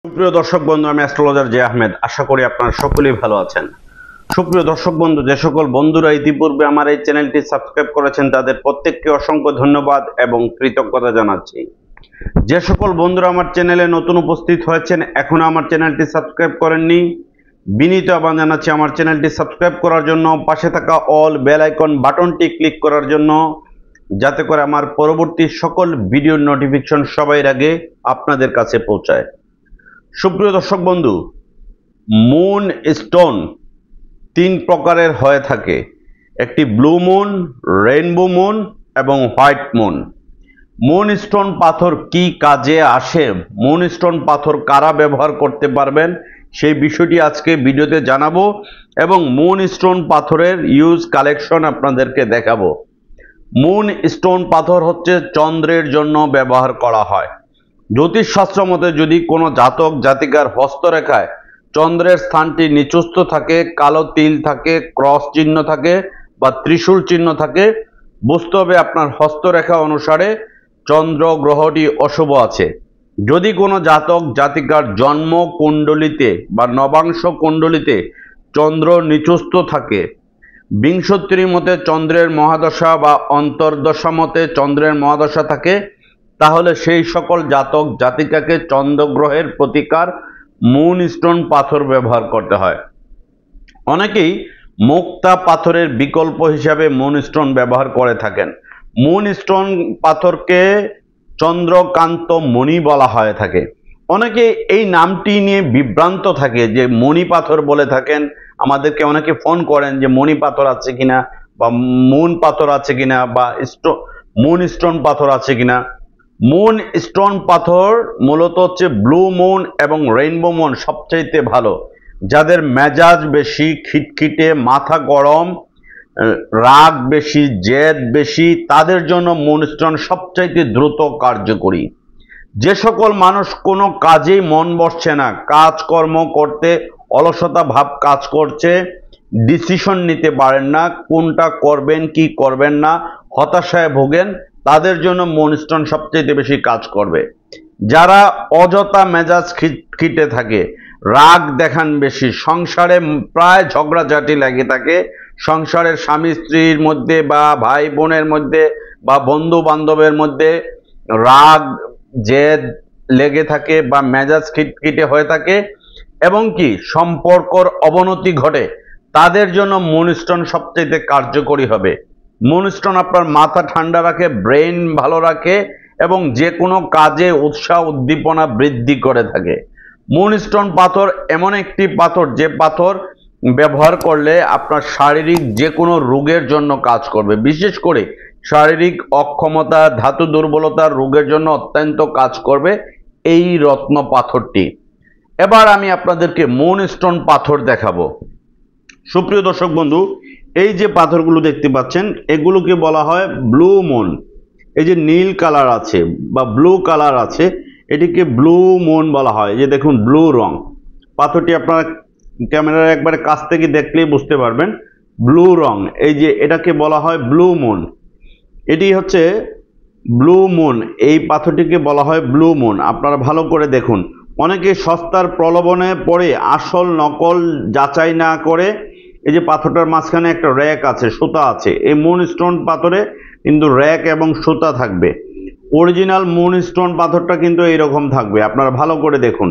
সুপ্রিয় দর্শক বন্ধু, আমি অ্যাস্ট্রোলজার জে আহমেদ। আশা করি আপনারা সকলেই ভালো আছেন। সুপ্রিয় দর্শক বন্ধু, যে সকল বন্ধুরা ইতিপূর্বে আমার এই চ্যানেলটি সাবস্ক্রাইব করেছেন তাদের প্রত্যেককে অসংখ্য ধন্যবাদ এবং কৃতজ্ঞতা জানাচ্ছি। যে সকল বন্ধুরা আমার চ্যানেলে নতুন উপস্থিত হয়েছেন, এখনো আমার চ্যানেলটি সাবস্ক্রাইব করেননি, বিনীত আহ্বান জানাচ্ছি আমার চ্যানেলটি সাবস্ক্রাইব করার জন্য, পাশে থাকা অল বেল আইকন বাটনটি ক্লিক করার জন্য, যাতে করে আমার পরবর্তী সকল ভিডিওর নোটিফিকেশন সবার আগে আপনাদের কাছে পৌঁছায়। সুপ্রিয় দর্শক বন্ধু, মুন স্টোন তিন প্রকারের হয়ে থাকে। একটি ব্লু মুন, রেইনবো মুন এবং হোয়াইট মুন। মুন স্টোন পাথর কি কাজে আসে, মুন স্টোন পাথর কারা ব্যবহার করতে পারবেন, সেই বিষয়টি আজকে ভিডিওতে জানাবো এবং মুন স্টোন পাথরের ইউজ কালেকশন আপনাদেরকে দেখাবো। মুন স্টোন পাথর হচ্ছে চন্দ্রের জন্য ব্যবহার করা হয়। জ্যোতিষশাস্ত্র মতে যদি কোনো জাতক জাতিকার হস্তরেখায় চন্দ্রের স্থানটি নিচস্থ থাকে, কালো তিল থাকে, ক্রস চিহ্ন থাকে বা ত্রিশূল চিহ্ন থাকে, বুঝতে হবে আপনার হস্তরেখা অনুসারে চন্দ্র গ্রহটি অশুভ আছে। যদি কোনো জাতক জাতিকার জন্ম কুণ্ডলিতে বা নবাংশ কুণ্ডলিতে চন্দ্র নিচস্থ থাকে, বিংশোত্তরী মতে চন্দ্রের মহাদশা বা অন্তর্দশা মতে চন্দ্রের মহাদশা থাকে, তাহলে সেই সকল জাতক জাতিকাকে চন্দ্রগ্রহের প্রতিকার মুন স্টোন পাথর ব্যবহার করতে হয়। অনেকেই মুক্তা পাথরের বিকল্প হিসাবে মুন স্টোন ব্যবহার করে থাকেন। মুন স্টোন পাথরকে চন্দ্রকান্ত মণি বলা হয়ে থাকে। অনেকে এই নামটি নিয়ে বিভ্রান্ত থাকে যে মণি পাথর বলে থাকেন। আমাদেরকে অনেকে ফোন করেন যে মণি পাথর আছে কিনা বা মুন পাথর আছে কিনা বা মুন স্টোন পাথর আছে কিনা। মুন স্টোন পাথর মূলত হচ্ছে ব্লু মুন এবং রেইনবো মুন সবচাইতে ভালো। যাদের মেজাজ বেশি, খিটখিটে, মাথা গরম, রাগ বেশি, জেদ বেশি, তাদের জন্য মুন স্টোন সবচাইতে দ্রুত কার্যকরী। যে সকল মানুষ কোনো কাজেই মন বসছে না, কাজকর্ম করতে অলসতা ভাব কাজ করছে, ডিসিশন নিতে পারেন না, কোনটা করবেন কি করবেন না, হতাশায় ভোগেন, তাদের জন্য মুন স্টোন সবচেয়ে বেশি কাজ করবে। যারা অযথা মেজাজ খিটখিটে থাকে, রাগ দেখান বেশি, সংসারে প্রায় ঝগড়াঝাটি লেগে থাকে, সংসারের স্বামী স্ত্রীর মধ্যে বা ভাই বোনের মধ্যে বা বন্ধু বান্ধবের মধ্যে রাগ জেদ লেগে থাকে বা মেজাজ খিটখিটে হয়ে থাকে এবং কি সম্পর্কর অবনতি ঘটে, তাদের জন্য মুন স্টোন সবচেয়ে কার্যকরী হবে। মুন স্টোন আপনার মাথা ঠান্ডা রাখে, ব্রেন ভালো রাখে এবং যে কোনো কাজে উৎসাহ উদ্দীপনা বৃদ্ধি করে থাকে। মুন স্টোন পাথর এমন একটি পাথর যে পাথর ব্যবহার করলে আপনার শারীরিক যে কোনো রোগের জন্য কাজ করবে। বিশেষ করে শারীরিক অক্ষমতা, ধাতু দুর্বলতার রোগের জন্য অত্যন্ত কাজ করবে এই রত্ন পাথরটি। এবার আমি আপনাদেরকে মুন স্টোন পাথর দেখাবো। সুপ্রিয় দর্শক বন্ধু, এই যে পাথরগুলো দেখতে পাচ্ছেন এগুলোকে বলা হয় ব্লু মুন। এই যে নীল কালার আছে বা ব্লু কালার আছে, এটিকে ব্লু মুন বলা হয়। যে দেখুন ব্লু রং, পাথরটি আপনারা ক্যামেরার একবারে কাছ থেকে দেখলেই বুঝতে পারবেন ব্লু রং। এই যে এটাকে বলা হয় ব্লু মুন, এটি হচ্ছে ব্লু মুন। এই পাথরটিকে বলা হয় ব্লু মুন। আপনারা ভালো করে দেখুন। অনেকে সস্তার প্রলোভনে পড়ে আসল নকল যাচাই না করে, এই যে পাথরটার মাঝখানে একটা র্যাক আছে, সুতা আছে, এই মুন স্টোন পাথরে কিন্তু র্যাক এবং সুতা থাকবে। অরিজিনাল মুন স্টোন পাথরটা কিন্তু এইরকম থাকবে। আপনারা ভালো করে দেখুন।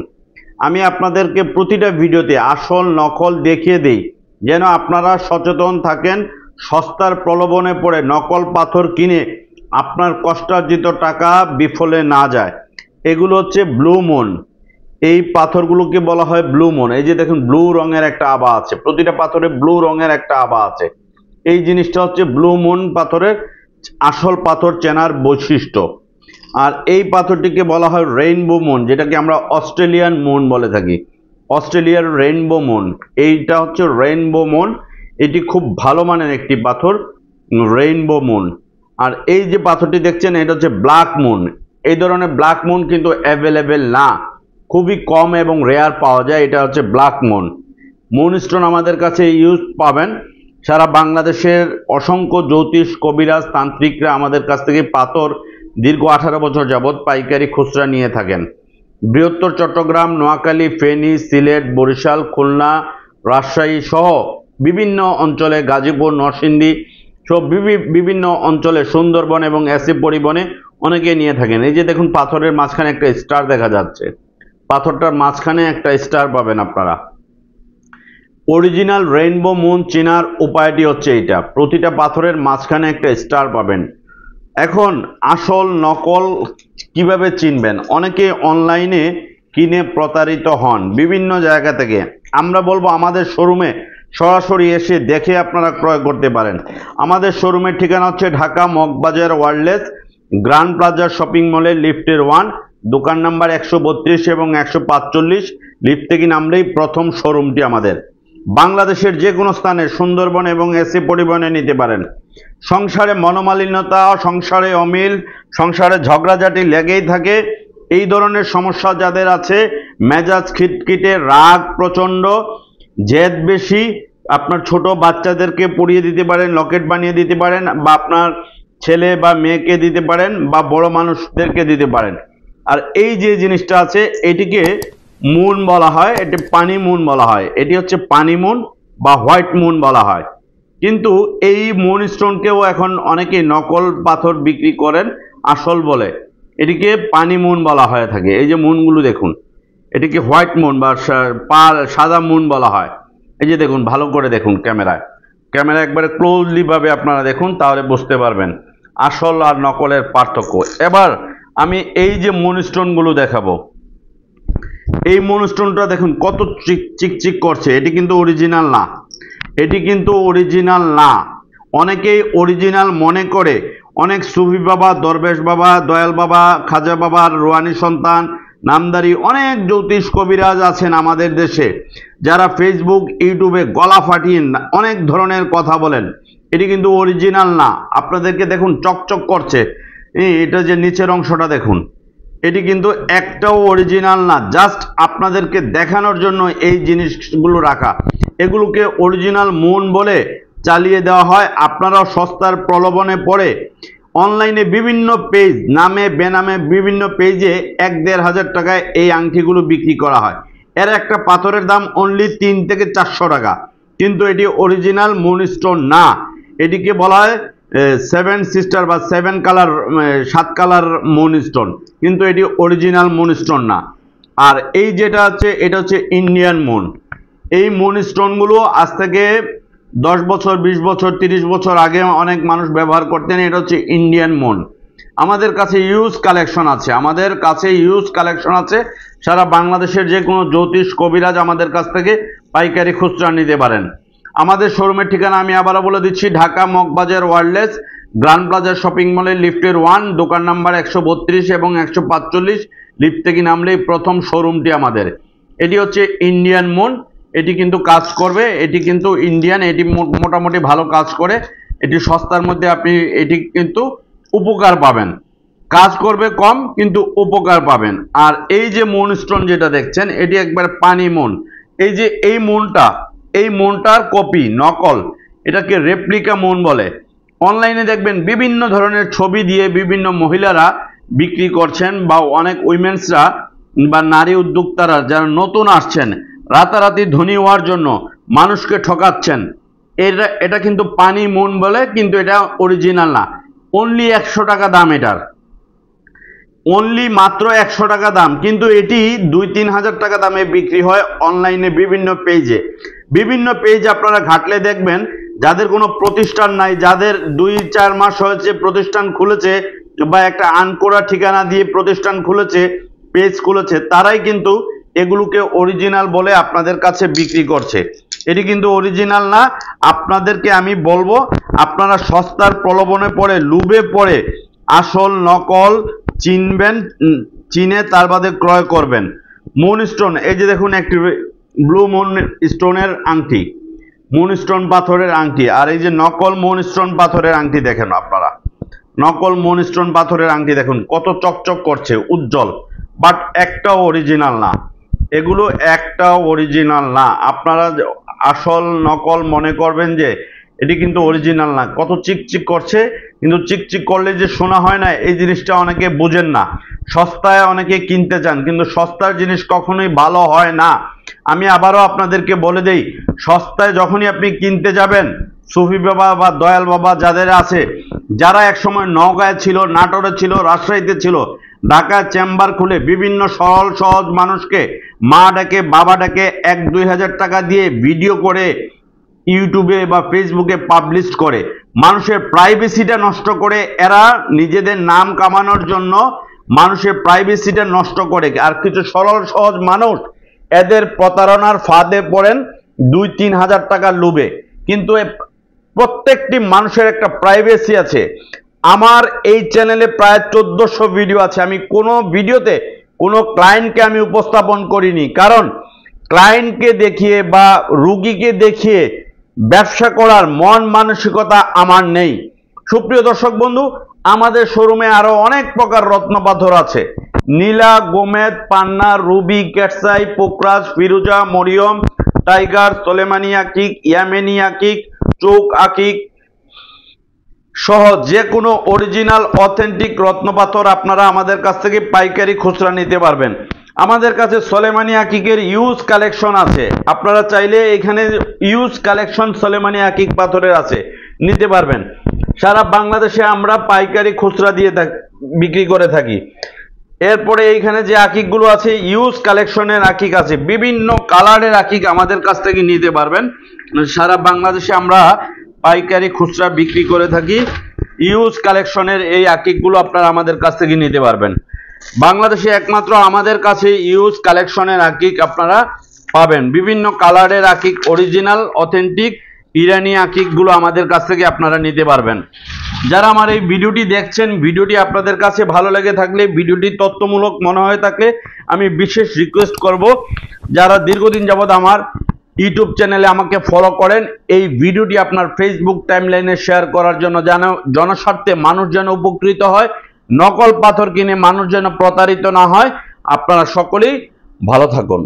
আমি আপনাদেরকে প্রতিটা ভিডিওতে আসল নকল দেখিয়ে দিই যেন আপনারা সচেতন থাকেন, সস্তার প্রলোভনে পড়ে নকল পাথর কিনে আপনার কষ্টার্জিত টাকা বিফলে না যায়। এগুলো হচ্ছে ব্লু মুন। এই পাথরগুলোকে বলা হয় ব্লু মুন। এই যে দেখুন ব্লু রঙের একটা আভা আছে, প্রতিটা পাথরে ব্লু রঙের একটা আভা আছে। এই জিনিসটা হচ্ছে ব্লু মুন পাথরের আসল পাথর চেনার বৈশিষ্ট্য। আর এই পাথরটিকে বলা হয় রেইনবো মুন, যেটাকে আমরা অস্ট্রেলিয়ান মুন বলে থাকি, অস্ট্রেলিয়ার রেইনবো মুন। এইটা হচ্ছে রেইনবো মুন। এটি খুব ভালো মানের একটি পাথর, রেইনবো মুন। আর এই যে পাথরটি দেখছেন এটা হচ্ছে ব্ল্যাক মুন। এই ধরনের ব্ল্যাক মুন কিন্তু অ্যাভেলেবেল না, খুবই কম এবং রেয়ার পাওয়া যায়। এটা হচ্ছে ব্ল্যাক মুন। মুন স্টোন আমাদের কাছে ইউজ পাবেন। সারা বাংলাদেশের অসংখ্য জ্যোতিষ, কবিরাজ, তান্ত্রিকরা আমাদের কাছ থেকে পাথর দীর্ঘ 18 বছর যাবৎ পাইকারি খুচরা নিয়ে থাকেন। বৃহত্তর চট্টগ্রাম, নোয়াখালী, ফেনী, সিলেট, বরিশাল, খুলনা, রাজশাহী সহ বিভিন্ন অঞ্চলে, গাজীপুর, নরসিংদী সব বিভিন্ন অঞ্চলে, সুন্দরবন এবং এসি পরিবহনে অনেকে নিয়ে থাকেন। এই যে দেখুন পাথরের মাঝখানে একটা স্টার দেখা যাচ্ছে, পাথরটার মাঝখানে একটা স্টার পাবেন আপনারা। অরিজিনাল রেইনবো মুন চেনার উপায়টি হচ্ছে এইটা, প্রতিটা পাথরের মাঝখানে একটা স্টার পাবেন। এখন আসল নকল কিভাবে চিনবেন? অনেকে অনলাইনে কিনে প্রতারিত হন বিভিন্ন জায়গা থেকে। আমরা বলবো আমাদের শোরুমে সরাসরি এসে দেখে আপনারা ক্রয় করতে পারেন। আমাদের শোরুমের ঠিকানা হচ্ছে Dhaka Moghbazar wireless grand plaza shopping মলের লিফটের 1, দোকান নাম্বার 132 এবং 145। লিফট থেকে নামলেই প্রথম শোরুমটি আমাদের। বাংলাদেশের যে কোনো স্থানে সুন্দরবন এবং এসি পরিবহনে নিতে পারেন। সংসারে মনোমালিন্যতা, সংসারে অমিল, সংসারে ঝগড়াঝাটি লেগেই থাকে, এই ধরনের সমস্যা যাদের আছে, মেজাজ খিটখিটে, রাগ প্রচণ্ড, জেদ বেশি, আপনার ছোট বাচ্চাদেরকে পরিয়ে দিতে পারেন, লকেট বানিয়ে দিতে পারেন, বা আপনার ছেলে বা মেয়েকে দিতে পারেন, বা বড় মানুষদেরকে দিতে পারেন। আর এই যে জিনিসটা আছে এটিকে মুন বলা হয়, এটি পানি মুন বলা হয়। এটি হচ্ছে পানি মুন বা হোয়াইট মুন বলা হয়। কিন্তু এই মুন স্টোনকেও এখন অনেকে নকল পাথর বিক্রি করেন আসল বলে, এটিকে পানি মুন বলা হয়ে থাকে। এই যে মুনগুলো দেখুন, এটিকে হোয়াইট মুন বা সাদা মুন বলা হয়। এই যে দেখুন, ভালো করে দেখুন, ক্যামেরা একবারে ক্লোজলি ভাবে আপনারা দেখুন, তাহলে বুঝতে পারবেন আসল আর নকলের পার্থক্য। এবার আমি এই যে মুন স্টোনগুলো দেখাবো, এই মুনস্টোনটা দেখুন কত চিকচিক করছে। এটি কিন্তু অরিজিনাল না, এটি কিন্তু অরিজিনাল না। অনেকেই অরিজিনাল মনে করে। অনেক সুফি বাবা, দরবেশ বাবা, দয়াল বাবা, খাজা বাবার রোহানি সন্তান, নামদারি অনেক জ্যোতিষ কবিরাজ আছেন আমাদের দেশে, যারা ফেসবুক ইউটিউবে গলা ফাটিয়ে অনেক ধরনের কথা বলেন। এটি কিন্তু অরিজিনাল না। আপনাদেরকে দেখুন চকচক করছে, এটা যে নিচের অংশটা দেখুন, এটি কিন্তু একটাও অরিজিনাল না। জাস্ট আপনাদেরকে দেখানোর জন্য এই জিনিসগুলো রাখা, এগুলোকে অরিজিনাল মুন বলে চালিয়ে দেওয়া হয়। আপনারাও সস্তার প্রলোভনে পড়ে অনলাইনে বিভিন্ন পেজ, নামে বেনামে বিভিন্ন পেজে 1-1.5 হাজার টাকায় এই আংটিগুলো বিক্রি করা হয়। এর একটা পাথরের দাম অনলি 3 থেকে 400 টাকা, কিন্তু এটি অরিজিনাল মুন স্টোন না। এটিকে বলা হয় 7 সিস্টার বা 7 কালার, 7 কালার মুন স্টোন, কিন্তু এটি অরিজিনাল মুন স্টোন না। আর এই যেটা হচ্ছে, এটা হচ্ছে ইন্ডিয়ান মুন। এই মুন স্টোনগুলো আজ থেকে 10 বছর, 20 বছর, 30 বছর আগে অনেক মানুষ ব্যবহার করতেন। এটা হচ্ছে ইন্ডিয়ান মুন। আমাদের কাছে ইউজ কালেকশন আছে, সারা বাংলাদেশের যে কোনো জ্যোতিষ কবিরাজ আমাদের কাছ থেকে পাইকারি খুচরা নিতে পারেন। আমাদের শোরুমের ঠিকানা আমি আবারও বলে দিচ্ছি, Dhaka Moghbazar wireless grand plaza shopping মলের লিফটের 1, দোকান নাম্বার 132 এবং 145। লিফট থেকে নামলেই প্রথম শোরুমটি আমাদের। এটি হচ্ছে ইন্ডিয়ান মুন। এটি কিন্তু কাজ করবে, এটি কিন্তু ইন্ডিয়ান, এটি মোটামুটি ভালো কাজ করে। এটি সস্তার মধ্যে আপনি এটি কিন্তু উপকার পাবেন। কাজ করবে কম, কিন্তু উপকার পাবেন। আর এই যে মুন স্টোন যেটা দেখছেন, এটি একবার পানি মুন। এই যে এই মুনটার কপি, নকল, এটাকে রেপ্লিকা মুন বলে। অনলাইনে দেখবেন বিভিন্ন ধরনের ছবি দিয়ে বিভিন্ন মহিলারা বিক্রি করছেন, বা অনেক উইমেন্সরা বা নারী উদ্যোক্তারা যারা নতুন আসছেন, রাতারাতি ধনী হওয়ার জন্য মানুষকে ঠকাচ্ছেন। এটা কিন্তু পানি মুন বলে, কিন্তু এটা অরিজিনাল না। অনলি 100 টাকা দাম এটার, অনলি মাত্র 100 টাকা দাম, কিন্তু এটি 2-3 হাজার টাকা দামে বিক্রি হয় অনলাইনে বিভিন্ন পেজ আপনারা ঘাটলে দেখবেন, যাদের কোনো প্রতিষ্ঠান নাই, যাদের 2-4 মাস হয়েছে প্রতিষ্ঠান খুলেছে, বা একটা আনকোরা ঠিকানা দিয়ে প্রতিষ্ঠান খুলেছে, পেজ খুলেছে, তারাই কিন্তু এগুলোকে অরিজিনাল বলে আপনাদের কাছে বিক্রি করছে। এটি কিন্তু অরিজিনাল না। আপনাদেরকে আমি বলবো, আপনারা সস্তার প্রলোভনে পড়ে, লুভে পড়ে আসল নকল চিনবেন, চিনে তার বাদে ক্রয় করবেন। মুন স্টোন, এই যে দেখুন একটি ব্লু মুন স্টোনের আংটি, মুন স্টোন পাথরের আংটি। আর এই যে নকল মুন স্টোন পাথরের আংটি দেখেন আপনারা, নকল মুন স্টোন পাথরের আংটি দেখুন কত চকচক করছে, উজ্জ্বল, বাট একটাও অরিজিনাল না। এগুলো একটাও অরিজিনাল না। আপনারা আসল নকল মনে করবেন যে এটি কিন্তু অরিজিনাল না। কত চিকচিক করছে, কিন্তু চিকচিক করলে যে সোনা হয় না, এই জিনিসটা অনেকে বুঝেন না। সস্তায় অনেকে কিনতে চান, কিন্তু সস্তার জিনিস কখনোই ভালো হয় না। আমি আবারও আপনাদেরকে বলে দেই, সস্তায় যখনই আপনি কিনতে যাবেন, সুফি বাবা বা দয়াল বাবা যাদের আছে, যারা একসময় নওগাঁয় ছিল, নাটোরে ছিল, রাজশাহীতে ছিল, ঢাকায় চেম্বার খুলে বিভিন্ন সরল সহজ মানুষকে মা ডাকে বাবা ডাকে 1-2 হাজার টাকা দিয়ে ভিডিও করে ইউটিউবে বা ফেসবুকে পাবলিশ করে মানুষের প্রাইভেসিটা নষ্ট করে, এরা নিজেদের নাম কামানোর জন্য মানুষের প্রাইভেসিটা নষ্ট করে। আর কিছু সরল সহজ মানুষ এদের প্রতারণার ফাঁদে পড়েন 2-3 হাজার টাকার লোভে। কিন্তু প্রত্যেকটি মানুষের একটা প্রাইভেসি আছে। আমার এই চ্যানেলে প্রায় 1400 ভিডিও আছে। আমি কোনো ভিডিওতে কোনো ক্লায়েন্টকে আমি উপস্থাপন করিনি, কারণ ক্লায়েন্টকে দেখিয়ে বা রুগীকে দেখিয়ে ব্যবসা করার মন মানসিকতা আমার নেই। সুপ্রিয় দর্শক বন্ধু, আমাদের শোরুমে আরো অনেক প্রকার রত্নপাথর আছে। নীলা, গোমেদ, পান্না, রুবি, ক্যাটসাই, পোকরাজ, ফিরোজা, মরিয়ম, টাইগার, সোলেমানি আকিক, ইয়ামেনি আকিক, চৌক আকিক সহ যে কোনো অরিজিনাল অথেন্টিক রত্নপাথর আপনারা আমাদের কাছ থেকে পাইকারি খুচরা নিতে পারবেন। আমাদের কাছে সোলেমানি আকিকের ইউজ কালেকশন আছে। আপনারা চাইলে এখানে ইউজ কালেকশন সোলেমানি আকিক পাথরের আছে, নিতে পারবেন। সারা বাংলাদেশে আমরা পাইকারি খুচরা দিয়ে বিক্রি করে থাকি। এরপরে এইখানে যে আকিকগুলো আছে, ইউজ কালেকশনের আকিক আছে, বিভিন্ন কালারের আকিক আমাদের কাছ থেকে নিতে পারবেন। সারা বাংলাদেশে আমরা পাইকারি খুচরা বিক্রি করে থাকি। ইউজ কালেকশনের এই আকিকগুলো আপনারা আমাদের কাছ থেকে নিতে পারবেন। বাংলাদেশে একমাত্র আমাদের কাছে ইউজ কালেকশনের আকিক আপনারা পাবেন। বিভিন্ন কালারের আকিক, অরিজিনাল অথেন্টিক ইরানি আকিকগুলো আমাদের কাছ থেকে আপনারা নিতে পারবেন। যারা আমার এই ভিডিওটি দেখছেন, ভিডিওটি আপনাদের কাছে ভালো লেগে থাকলে, ভিডিওটি তথ্যমূলক মনে হয়ে থাকলে, আমি বিশেষ রিকোয়েস্ট করব, যারা দীর্ঘদিন যাবৎ আমার ইউটিউব চ্যানেলে আমাকে ফলো করেন, এই ভিডিওটি আপনার ফেসবুক টাইমলাইনে শেয়ার করার জন্য, যেন জনস্বার্থে মানুষ যেন উপকৃত হয়, নকল পাথর কিনে মানুষ যেন প্রতারিত না হয়। আপনারা সকলেই ভালো থাকুন।